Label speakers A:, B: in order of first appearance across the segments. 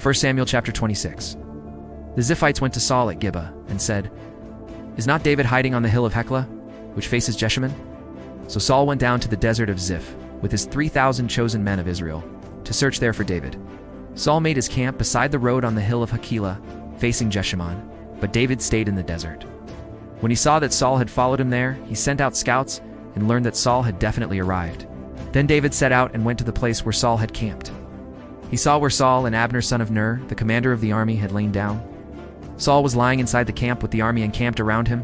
A: 1 Samuel chapter 26. The Ziphites went to Saul at Gibeah and said, "Is not David hiding on the hill of Hakilah, which faces Jeshimon?" So Saul went down to the Desert of Ziph with his 3,000 chosen men of Israel to search there for David. Saul made his camp beside the road on the hill of Hakilah, facing Jeshimon, but David stayed in the desert. When he saw that Saul had followed him there, he sent out scouts and learned that Saul had definitely arrived. Then David set out and went to the place where Saul had camped. He saw where Saul and Abner son of Ner, the commander of the army, had lain down. Saul was lying inside the camp with the army encamped around him.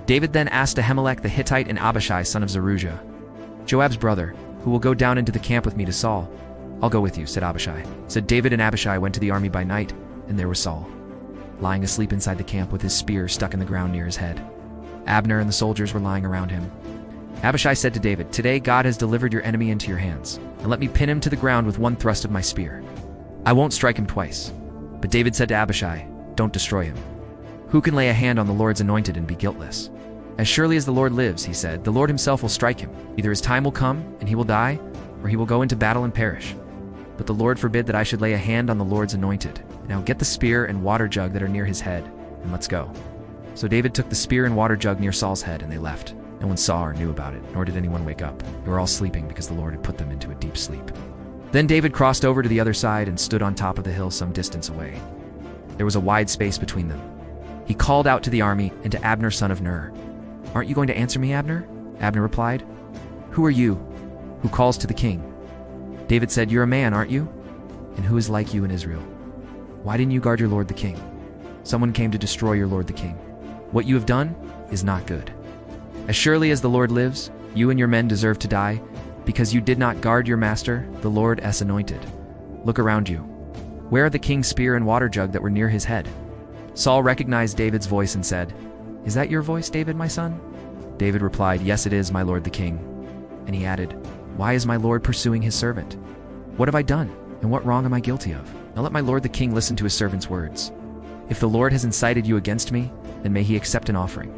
A: David then asked Ahimelech the Hittite and Abishai son of Zeruiah, Joab's brother, "Who will go down into the camp with me to Saul?" "I'll go with you," said Abishai. So David and Abishai went to the army by night, and there was Saul, lying asleep inside the camp with his spear stuck in the ground near his head. Abner and the soldiers were lying around him. Abishai said to David, "Today God has delivered your enemy into your hands, and let me pin him to the ground with one thrust of my spear. I won't strike him twice." But David said to Abishai, "Don't destroy him. Who can lay a hand on the Lord's anointed and be guiltless? As surely as the Lord lives," he said, "the Lord himself will strike him. Either his time will come, and he will die, or he will go into battle and perish. But the Lord forbid that I should lay a hand on the Lord's anointed. Now get the spear and water jug that are near his head, and let's go." So David took the spear and water jug near Saul's head, and they left. No one saw or knew about it, nor did anyone wake up. They were all sleeping because the Lord had put them into a deep sleep. Then David crossed over to the other side and stood on top of the hill some distance away. There was a wide space between them. He called out to the army and to Abner son of Ner, "Aren't you going to answer me, Abner?" Abner replied, "Who are you, who calls to the king?" David said, "You're a man, aren't you? And who is like you in Israel? Why didn't you guard your lord the king? Someone came to destroy your lord the king. What you have done is not good. As surely as the Lord lives, you and your men deserve to die, because you did not guard your master, the Lord's anointed. Look around you. Where are the king's spear and water jug that were near his head?" Saul recognized David's voice and said, "Is that your voice, David, my son?" David replied, "Yes, it is, my lord the king." And he added, "Why is my lord pursuing his servant? What have I done, and what wrong am I guilty of? Now let my lord the king listen to his servant's words. If the Lord has incited you against me, then may he accept an offering.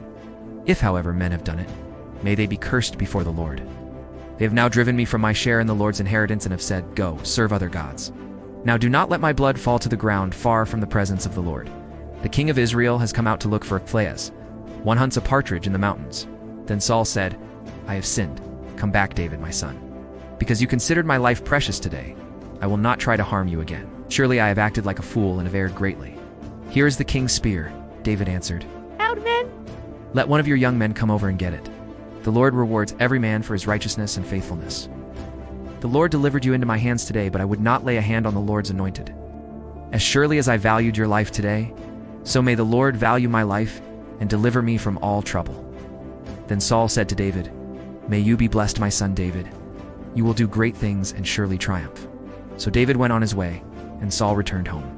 A: If, however, men have done it, may they be cursed before the Lord. They have now driven me from my share in the Lord's inheritance and have said, 'Go, serve other gods.' Now do not let my blood fall to the ground far from the presence of the Lord. The king of Israel has come out to look for a flea-as. One hunts a partridge in the mountains." Then Saul said, "I have sinned. Come back, David, my son. Because you considered my life precious today, I will not try to harm you again. Surely I have acted like a fool and have erred greatly." "Here is the king's spear," David answered.
B: "Out, men!"
A: "Let one of your young men come over and get it. The Lord rewards every man for his righteousness and faithfulness. The Lord delivered you into my hands today, but I would not lay a hand on the Lord's anointed. As surely as I valued your life today, so may the Lord value my life and deliver me from all trouble." Then Saul said to David, "May you be blessed, my son David. You will do great things and surely triumph." So David went on his way, and Saul returned home.